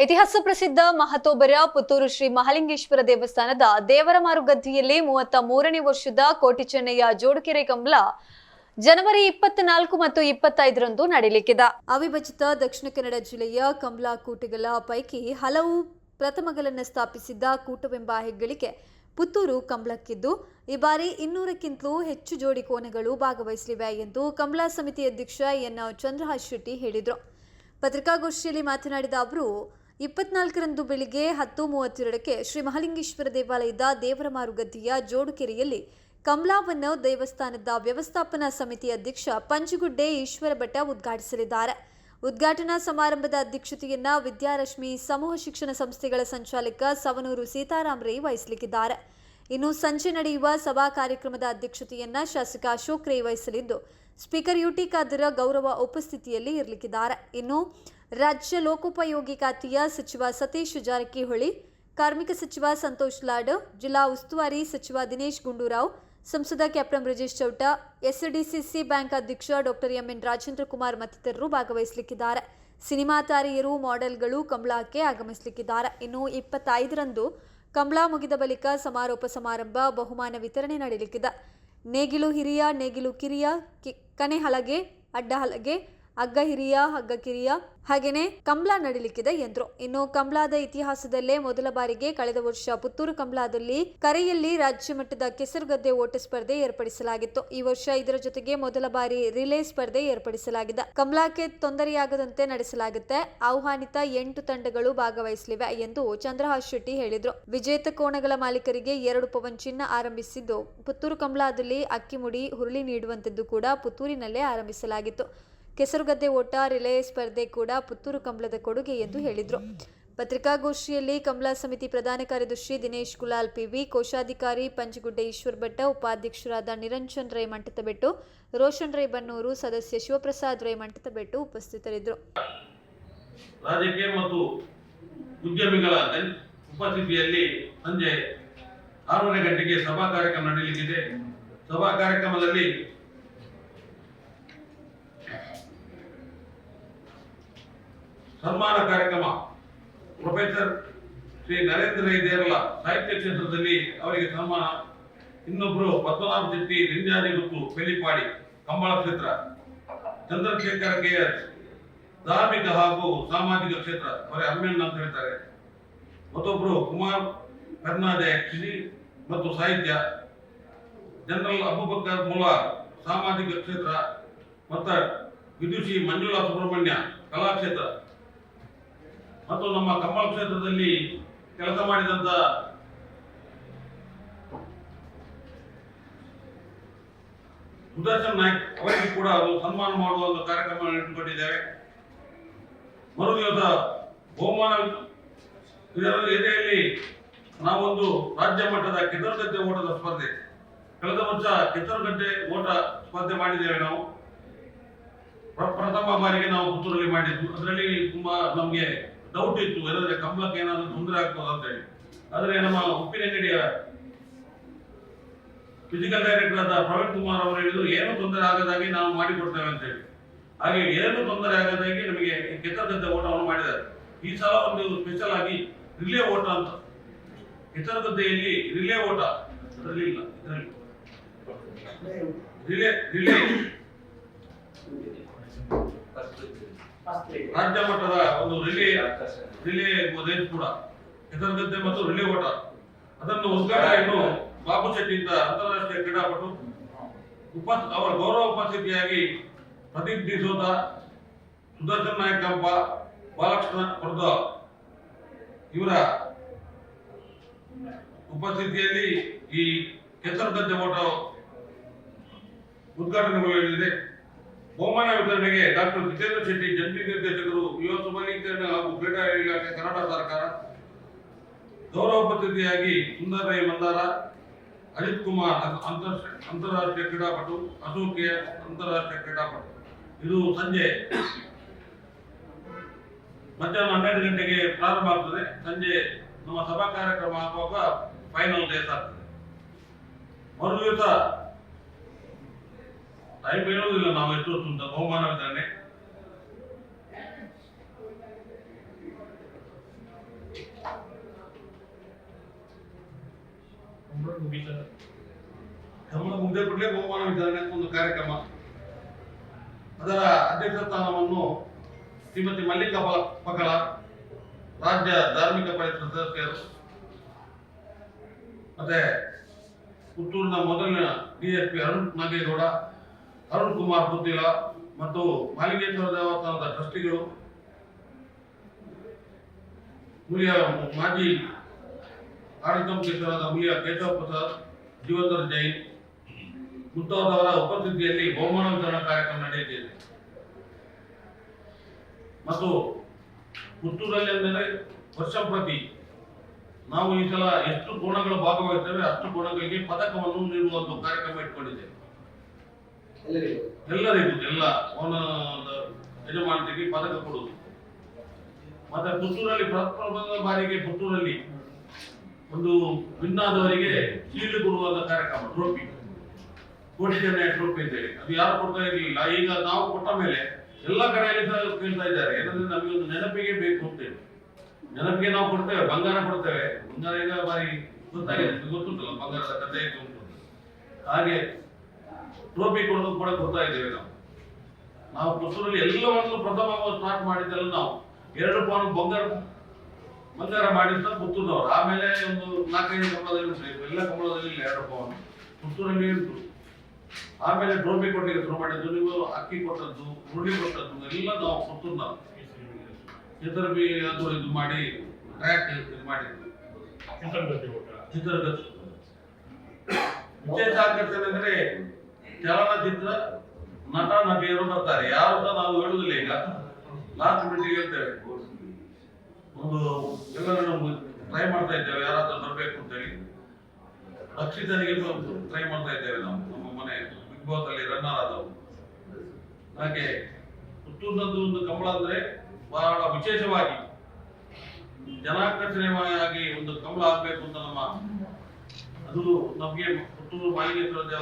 ಇತಿಹಾಸ ಪ್ರಸಿದ್ಧ ಮಹತೋಬರ ಪುತ್ತೂರು ಶ್ರೀ ಮಹಾಲಿಂಗೇಶ್ವರ ದೇವಸ್ಥಾನದ ದೇವರ ಮಾರುಗದ್ದೆಯಲ್ಲಿ 33ನೇ ವರ್ಷದ ಕೋಟಿ ಚೆನ್ನಯ್ಯ ಜೋಡುಕೆರೆ ಕಂಬಳ ಜನವರಿ 24 ಮತ್ತು 25ರಂದು ನಡೆಯಲಿಕ್ಕಿದೆ. ಅವಿಭಜಿತ ದಕ್ಷಿಣ ಕನ್ನಡ ಜಿಲ್ಲೆಯ ಕಂಬಳ ಕೂಟಗಳ ಪೈಕಿ ಹಲವು ಪ್ರಥಮಗಳನ್ನು ಸ್ಥಾಪಿಸಿದ್ದ ಕೂಟವೆಂಬ ಹೆಗ್ಗಳಿಕೆ ಪುತ್ತೂರು ಕಂಬಳಕ್ಕಿದ್ದು, ಈ ಬಾರಿ 200ಕ್ಕಿಂತಲೂ ಹೆಚ್ಚು ಜೋಡಿ ಕೋಣಗಳು ಭಾಗವಹಿಸಲಿವೆ ಎಂದು ಕಂಬಳ ಸಮಿತಿ ಅಧ್ಯಕ್ಷ ಎನ್ ಚಂದ್ರಹಾಸ್ ಶೆಟ್ಟಿ ಹೇಳಿದರು. ಪತ್ರಿಕಾಗೋಷ್ಠಿಯಲ್ಲಿ ಮಾತನಾಡಿದ ಅವರು, 24ರಂದು ಬೆಳಿಗ್ಗೆ 10:32ಕ್ಕೆ ಶ್ರೀ ಮಹಾಲಿಂಗೇಶ್ವರ ದೇವಾಲಯದ ದೇವರ ಮಾರುಗದ್ದೆಯ ಜೋಡುಕೆರೆಯಲ್ಲಿ ಕಂಬಳವನ್ನು ದೇವಸ್ಥಾನದ ವ್ಯವಸ್ಥಾಪನಾ ಸಮಿತಿ ಅಧ್ಯಕ್ಷ ಪಂಚಗುಡ್ಡೆ ಈಶ್ವರ ಭಟ್ಟ ಉದ್ಘಾಟಿಸಲಿದ್ದಾರೆ. ಉದ್ಘಾಟನಾ ಸಮಾರಂಭದ ಅಧ್ಯಕ್ಷತೆಯನ್ನ ವಿದ್ಯಾರಶ್ಮಿ ಸಮೂಹ ಶಿಕ್ಷಣ ಸಂಸ್ಥೆಗಳ ಸಂಚಾಲಕ ಸವನೂರು ಸೀತಾರಾಮ್ ರೈ ವಹಿಸಲಿದ್ದಾರೆ. ಇನ್ನು ಸಂಜೆ ನಡೆಯುವ ಸಭಾ ಕಾರ್ಯಕ್ರಮದ ಅಧ್ಯಕ್ಷತೆಯನ್ನ ಶಾಸಕ ಅಶೋಕ್ ರೈ ವಹಿಸಲಿದ್ದು, ಸ್ಪೀಕರ್ ಯುಟಿ ಖಾದರ್ ಗೌರವ ಉಪಸ್ಥಿತಿಯಲ್ಲಿ ಇರಲಿಕ್ಕಿದ್ದಾರೆ. ಇನ್ನು ರಾಜ್ಯ ಲೋಕೋಪಯೋಗಿ ಖಾತೆಯ ಸಚಿವ ಸತೀಶ್ ಜಾರಕಿಹೊಳಿ, ಕಾರ್ಮಿಕ ಸಚಿವ ಸಂತೋಷ್ ಲಾಡ್, ಜಿಲ್ಲಾ ಉಸ್ತುವಾರಿ ಸಚಿವ ದಿನೇಶ್ ಗುಂಡೂರಾವ್, ಸಂಸದ captain Brijesh Chowta, SDCC bank ಅಧ್ಯಕ್ಷ ಡಾಕ್ಟರ್ ಎಂಎನ್ ರಾಜೇಂದ್ರ ಕುಮಾರ್ ಮತ್ತಿತರರು ಭಾಗವಹಿಸಲಿಕ್ಕಿದ್ದಾರೆ. ಸಿನಿಮಾ ತಾರೆಯರು, ಮಾಡೆಲ್ಗಳು ಕಂಬಳಕ್ಕೆ ಆಗಮಿಸಲಿಕ್ಕಿದ್ದಾರೆ. ಇನ್ನು 25ರಂದು ಕಂಬಳ ಮುಗಿದ ಬಳಿಕ ಸಮಾರೋಪ ಸಮಾರಂಭ, ಬಹುಮಾನ ವಿತರಣೆ ನಡೆಯಲಿಕ್ಕಿದೆ. ನೇಗಿಲು ಹಿರಿಯ, ನೇಗಿಲು ಕಿರಿಯ, ಕಣೆ ಹಲಗೆ, ಅಡ್ಡ ಹಲಗೆ, ಹಗ್ಗ ಹಿರಿಯ, ಹಗ್ಗ ಕಿರಿಯ ಹಾಗೇನೆ ಕಂಬಳ ನಡೆಯಲಿಕ್ಕಿದೆ ಎಂದರು. ಇನ್ನು ಕಂಬಳದ ಇತಿಹಾಸದಲ್ಲೇ ಮೊದಲ ಬಾರಿಗೆ ಕಳೆದ ವರ್ಷ ಪುತ್ತೂರು ಕಂಬಳದಲ್ಲಿ ಕರೆಯಲ್ಲಿ ರಾಜ್ಯ ಮಟ್ಟದ ಕೆಸರುಗದ್ದೆ ಓಟ ಸ್ಪರ್ಧೆ ಏರ್ಪಡಿಸಲಾಗಿತ್ತು. ಈ ವರ್ಷ ಇದರ ಜೊತೆಗೆ ಮೊದಲ ಬಾರಿ ರಿಲೇ ಸ್ಪರ್ಧೆ ಏರ್ಪಡಿಸಲಾಗಿದೆ. ಕಂಬಳಕ್ಕೆ ತೊಂದರೆಯಾಗದಂತೆ ನಡೆಸಲಾಗುತ್ತೆ. ಆಹ್ವಾನಿತ 8 ತಂಡಗಳು ಭಾಗವಹಿಸಲಿವೆ ಎಂದು ಚಂದ್ರಹಾಸ್ ಶೆಟ್ಟಿ ಹೇಳಿದರು. ವಿಜೇತ ಕೋಣಗಳ ಮಾಲೀಕರಿಗೆ 2 ಪವನ್ ಚಿನ್ನ ಆರಂಭಿಸಿದ್ದು, ಪುತ್ತೂರು ಕಂಬಳದಲ್ಲಿ ಅಕ್ಕಿ ಮುಡಿ, ಹುರುಳಿ ನೀಡುವಂತದ್ದು ಕೂಡ ಪುತ್ತೂರಿನಲ್ಲೇ ಆರಂಭಿಸಲಾಗಿತ್ತು. ಕೆಸರುಗದ್ದೆ ಓಟ, ರಿಲೇ ಸ್ಪರ್ಧೆ ಕೂಡ ಪುತ್ತೂರು ಕಂಬಳದ ಕೊಡುಗೆ ಎಂದು ಹೇಳಿದರು. ಪತ್ರಿಕಾಗೋಷ್ಠಿಯಲ್ಲಿ ಕಂಬಳ ಸಮಿತಿ ಪ್ರಧಾನ ಕಾರ್ಯದರ್ಶಿ ದಿನೇಶ್ ಕುಲಾಲ್ ಪಿವಿ, ಕೋಶಾಧಿಕಾರಿ ಪಂಚಗುಡ್ಡೆ ಈಶ್ವರ ಭಟ್ಟ, ಉಪಾಧ್ಯಕ್ಷರಾದ ನಿರಂಜನ್ ರೈ ಮಂಟತಬೆಟ್ಟು, ರೋಷನ್ ರೈ ಬನ್ನೂರು, ಸದಸ್ಯ ಶಿವಪ್ರಸಾದ್ ರೈ ಮಂಟತಬೆಟ್ಟು ಉಪಸ್ಥಿತರಿದ್ದರು. ರಾಜಕೀಯ ಮತ್ತು ಉದ್ಯಮಿಗಳ ಉಪಸ್ಥಿತಿಯಲ್ಲಿ ಸಂಜೆ 6:30 ಗಂಟೆಗೆ ಸಭಾ ಕಾರ್ಯಕ್ರಮ ನಡೆಯಲಿದೆ. ಸಭಾ ಕಾರ್ಯಕ್ರಮದಲ್ಲಿ ಸನ್ಮಾನ ಕಾರ್ಯಕ್ರಮ ಪ್ರೊಫೆಸರ್ ಶ್ರೀ ನರೇಂದ್ರ ರೈ ದೇರಲ ಸಾಹಿತ್ಯ ಕ್ಷೇತ್ರದಲ್ಲಿ ಅವರಿಗೆ ಸನ್ಮಾನ. ಇನ್ನೊಬ್ಬರು ಪದ್ಮನಾಭ ಶೆಟ್ಟಿ ಲಿಂಜಾನಿ ಗುತ್ತು ಪೆಲಿಪಾಡಿ ಕಂಬಳ ಕ್ಷೇತ್ರ, ಚಂದ್ರಶೇಖರ ಕೆಎಸ್ ಧಾರ್ಮಿಕ ಹಾಗೂ ಸಾಮಾಜಿಕ ಕ್ಷೇತ್ರ ಅವರೇ ಅರ್ಮೇನ್ ಅಂತ ಹೇಳ್ತಾರೆ. ಮತ್ತೊಬ್ಬರು ಕುಮಾರ್ ಕರ್ನಾದೆ ಕೃಷಿ ಮತ್ತು ಸಾಹಿತ್ಯ, ಜನರಲ್ ಅಬೂಬಕರ್ ಮುಲ್ಲಾ ಸಾಮಾಜಿಕ ಕ್ಷೇತ್ರ, ಮತ್ತು ವಿದುಷಿ ಮಂಜುಳಾ ಸುಬ್ರಹ್ಮಣ್ಯ ಕಲಾಕ್ಷೇತ್ರ, ಮತ್ತು ನಮ್ಮ ಕಂಬಳ ಕ್ಷೇತ್ರದಲ್ಲಿ ಕೆಲಸ ಮಾಡಿದಂತ ಸುದರ್ಶನ್ ನಾಯ್ಕ್ ಅವರಿಗೆ ಕೂಡ ಸನ್ಮಾನ ಮಾಡುವ ಒಂದು ಕಾರ್ಯಕ್ರಮ ಇಟ್ಟುಕೊಂಡಿದ್ದೇವೆ. ಮರುದಿವಸ ಬಹುಮಾನ ಇದರ ಎದೆಯಲ್ಲಿ ನಾವೊಂದು ರಾಜ್ಯ ಮಟ್ಟದ ಕೆಸರುಗದ್ದೆ ಓಟದ ಸ್ಪರ್ಧೆ, ಕಳೆದ ವರ್ಷ ಕೆಸರುಗದ್ದೆ ಓಟ ಸ್ಪರ್ಧೆ ಮಾಡಿದ್ದೇವೆ. ನಾವು ಪ್ರಥಮ ಬಾರಿಗೆ ನಾವು ಪುತ್ತೂರಲ್ಲಿ ಮಾಡಿದ್ದು. ಅದರಲ್ಲಿ ತುಂಬಾ ನಮಗೆ ಡೌಟ್ ಇತ್ತು, ಏನಂದ್ರೆ ಕಂಬಳಕ್ಕೆ ಏನಾದರೂ ತೊಂದರೆ ಆಗ್ತದೆ ಅಂತ ಹೇಳಿ. ಆದರೆ ನಮ್ಮ ಉಪ್ಪಿನಂಗಡಿಯ ಫಿಸಿಕಲ್ ಡೈರೆಕ್ಟರ್ ಆದ ಪ್ರವೀಣ್ ಕುಮಾರ್ ಅವರು ಹೇಳಿದ್ರು, ಏನು ತೊಂದರೆ ಆಗದಾಗಿ ನಾವು ಮಾಡಿಕೊಡ್ತೇವೆ ಅಂತ ಹೇಳಿ. ಹಾಗೆ ಏನು ತೊಂದರೆ ಆಗದಾಗಿ ನಮಗೆ ಕೆಸರುಗದ್ದೆ ಓಟವನ್ನು ಮಾಡಿದ್ದಾರೆ. ಈ ಸಲ ಒಂದು ಸ್ಪೆಷಲ್ ಆಗಿ ರಿಲೇ ಓಟ ಅಂತ, ಕೆಸರುಗದ್ದೆಯಲ್ಲಿ ರಿಲೇ ಓಟ ಅದರಲ್ಲಿ ಇಲ್ಲ, ಇದರಲ್ಲಿ ರಿಲೇ ರಾಜ್ಯ ಮಟ್ಟದ ಒಂದು ರಿಲೇ ರೇಸ್ ಕೂಡ ಕೆಸರುಗದ್ದೆ ಮತ್ತು ರಿಲೇ ಓಟ, ಅದನ್ನು ಉದ್ಘಾಟನೆಯನ್ನು ಬಾಬು ಶೆಟ್ಟಿ ಅಂತ ಅಂತಾರಾಷ್ಟ್ರೀಯ ಕ್ರೀಡಾಪಟು ಅವರ ಗೌರವ ಉಪಸ್ಥಿತಿಯಾಗಿ ಪ್ರದೀಪ್ ಡಿಸೋದ, ಸುದರ್ಶನ್ ನಾಯಕ್ ಕಂಪ, ಬಾಲಕೃಷ್ಣ ಹೊರದ ಇವರ ಉಪಸ್ಥಿತಿಯಲ್ಲಿ ಈ ಕೆಸರುಗದ್ದೆ ಓಟ ಉದ್ಘಾಟನೆಗೊಳ್ಳಲಿದೆ. ಬಹುಮಾನ ವಿತರಣೆಗೆ ಡಾಕ್ಟರ್ ಜಿತೇಂದ್ರ ಶೆಟ್ಟಿ, ಜಂಟಿ ನಿರ್ದೇಶಕರು, ಯುವ ಸಬಲೀಕರಣ ಹಾಗೂ ಕ್ರೀಡಾ ಇಲಾಖೆ, ಕರ್ನಾಟಕ ಸರ್ಕಾರ. ಗೌರವ ಉಪಸ್ಥಿತಿಯಾಗಿ ಸುಂದರ್ ರೈ ಮಂದಾರ, ಅಜಿತ್ ಕುಮಾರ್ ಅಂತಾರಾಷ್ಟ್ರೀಯ ಕ್ರೀಡಾಪಟು, ಅಶೋಕ್ ಅಂತಾರಾಷ್ಟ್ರೀಯ ಕ್ರೀಡಾಪಟು. ಇದು ಸಂಜೆ ಮಧ್ಯಾಹ್ನ 12 ಗಂಟೆಗೆ ಪ್ರಾರಂಭ ಆಗ್ತದೆ. ಸಂಜೆ ನಮ್ಮ ಸಭಾ ಕಾರ್ಯಕ್ರಮ ಆಗುವಾಗ ಫೈನಲ್ ರೇಸ್ ಆಗ್ತದೆ. ಮರುದಿವಸ ಟೈಮ್ ಹೇಳೋದಿಲ್ಲ ನಾವು ಎಷ್ಟು ಹೊತ್ತು ಅಂತ ಬಹುಮಾನ ವಿತರಣೆ. ಕಮಲ ಮುಗ್ದೆ ಕೂಡಲೇ ಬಹುಮಾನ ವಿತರಣೆ ಅಂತ ಒಂದು ಕಾರ್ಯಕ್ರಮ. ಅದರ ಅಧ್ಯಕ್ಷ ಸ್ಥಾನವನ್ನು ಶ್ರೀಮತಿ ಮಲ್ಲಿಕಾ ಪಕಳ, ರಾಜ್ಯ ಧಾರ್ಮಿಕ ಪರಿಷತ್ ಸದಸ್ಯರು, ಮತ್ತೆ ಪುತ್ತೂರಿನ ಮೊದಲಿನ DSP ಅರುಣ್ ನಾಗೇಗೌಡ, ಅರುಣ್ ಕುಮಾರ್ ಪುತ್ತಿಲ ಮತ್ತು ಮಹಾಲಿಂಗೇಶ್ವರ ದೇವಸ್ಥಾನದ ಟ್ರಸ್ಟಿಗಳು, ಮುಲಿಯ ಮಾಜಿ ಆಡಳಿತ ಮುಖ್ಯಸ್ಥರಾದ ಮುಲಿಯ ಕೇಶವ ಪ್ರಸಾದ್, ಜೀವಧರ್ ಜೈನ್ ಮುಂತಾದವರ ಉಪಸ್ಥಿತಿಯಲ್ಲಿ ಬಹುಮಾನ ವಿತರಣಾ ಕಾರ್ಯಕ್ರಮ ನಡೆಯುತ್ತಿದೆ. ಮತ್ತು ಪುತ್ತೂರಲ್ಲಿ ಅಂದರೆ ವರ್ಷ ಪ್ರತಿ ನಾವು ಈ ಸಲ ಎಷ್ಟು ಕೋಣಗಳು ಭಾಗವಹಿಸ್ತೇವೆ ಅಷ್ಟು ಕೋಣಗಳಿಗೆ ಪದಕವನ್ನು ನೀಡುವ ಒಂದು ಕಾರ್ಯಕ್ರಮ ಇಟ್ಕೊಂಡಿದ್ದೇವೆ. ಎಲ್ಲರಿಗೂ ಎಲ್ಲ ಯಜಮಾನರಿಗೆ ಪದಕ ಕೊಡುವುದು. ಮತ್ತೆ ಪುತ್ತೂರಲ್ಲಿ ಪ್ರಥಮ ಬಾರಿಗೆ ಪುತ್ತೂರಲ್ಲಿ ಒಂದು ವಿನ್ನಾದವರಿಗೆ ಶೀಲ್ಡ್ ಕೊಡುವಂತ ಕಾರ್ಯಕ್ರಮ, ಟ್ರೋಫಿ, ಕೋಟಿ ಜನ ಟ್ರೋಫಿ ಅಂತೇಳಿ. ಅದು ಯಾರು ಕೊಡ್ತಾ ಇರಲಿಲ್ಲ. ಈಗ ನಾವು ಕೊಟ್ಟ ಮೇಲೆ ಎಲ್ಲ ಕಡೆಯಲ್ಲಿ ಸಹ ಕೇಳ್ತಾ ಇದ್ದಾರೆ. ಏನಂದ್ರೆ ನಮಗೆ ಒಂದು ನೆನಪಿಗೆ ಬೇಕು ಅಂತೇಳಿ. ನೆನಪಿಗೆ ನಾವು ಕೊಡ್ತೇವೆ, ಬಂಗಾರ ಕೊಡ್ತೇವೆ. ಬಂಗಾರ ಈಗ ಬಾರಿ ಗೊತ್ತಾಗಿದೆ, ಗೊತ್ತುಂಟಲ್ಲ ಬಂಗಾರದ ಕಥೆ ಇತ್ತು ಉಂಟು. ಹಾಗೆ ಟ್ರೋಫಿ ಕೊಡೋದು ಕೂಡ ಕೊಡ್ತಾ ಇದ್ದೇವೆ. ನಾವು ಪುತ್ತೂರಲ್ಲಿ ಎಲ್ಲವನ್ನು ಪ್ರಥಮ ಸ್ಟಾರ್ಟ್ ಮಾಡಿದ್ದೆಲ್ಲ ನಾವು 2 ಪೌಂಡ್ ಬಂಗಾರ ಮಾಡಿದ್ದ ಪುತ್ತೂರಿನವರು. ಆಮೇಲೆ ಒಂದು 4-5 ಕಂಬಳದಲ್ಲಿ ಉಂಟು, ಎಲ್ಲ ಕಂಬಳದಲ್ಲಿ 2 ಪೌಂಡ್ ಪುತ್ತೂರಲ್ಲಿ ಉಂಟು. ಆಮೇಲೆ ಟ್ರೋಫಿ ಕೊಡ್ಲಿಕ್ಕೆ ಶುರು ಮಾಡಿದ್ದು, ನೀವು ಅಕ್ಕಿ ಕೊಟ್ಟದ್ದು, ಉರುಳಿ ಕೊಟ್ಟದ್ದು ಎಲ್ಲ ನಾವು ಪುತ್ತೂರಿನವರು ಚಿತ್ರಬಿ ಅದು ಇದು ಮಾಡಿ ಟ್ರ್ಯಾಕ್ ಇದು ಮಾಡಿದ್ದು. ಚಿತ್ರಗತಿ ವಿಶೇಷ ಆಕರ್ಷಣೆ ಅಂದ್ರೆ ಚಲನಚಿತ್ರ ನಟ ನಟಿಯರು ಬರ್ತಾರೆ. ಯಾರು ಸಹ ನಾವು ಹೇಳುದಿಲ್ಲ. ಈಗ ಲಾಸ್ಟ್ ಮಿನಿಟ್ಗೆ ಹೇಳ್ತೇವೆ, ಒಂದು ಎಲ್ಲರನ್ನು ಟ್ರೈ ಮಾಡ್ತಾ ಇದ್ದೇವೆ ಯಾರಾದ್ರೂ ಬರ್ಬೇಕು ಅಂತ ಹೇಳಿ. ರಕ್ಷಿತನಿಗೆ ಟ್ರೈ ಮಾಡ್ತಾ ಇದ್ದೇವೆ ನಾವು. ನಮ್ಮ ಮನೆ ಬಿಗ್ ಬಾಸ್ ಅಲ್ಲಿ ರನ್ನರ್ ಆದವು. ಹಾಗೆ ಪುತ್ತೂರಿನದ್ದು ಒಂದು ಕಂಬಳ ಅಂದ್ರೆ ಬಹಳ ವಿಶೇಷವಾಗಿ ಜನಾಕರ್ಷಣೆಯಾಗಿ ಒಂದು ಕಂಬಳ ಆಗ್ಬೇಕು ಅಂತ ಅದು ನಮಗೆ ಪುತ್ತೂರು ಮಹಾಲಿಂಗೇಶ್ವರ ದೇವರ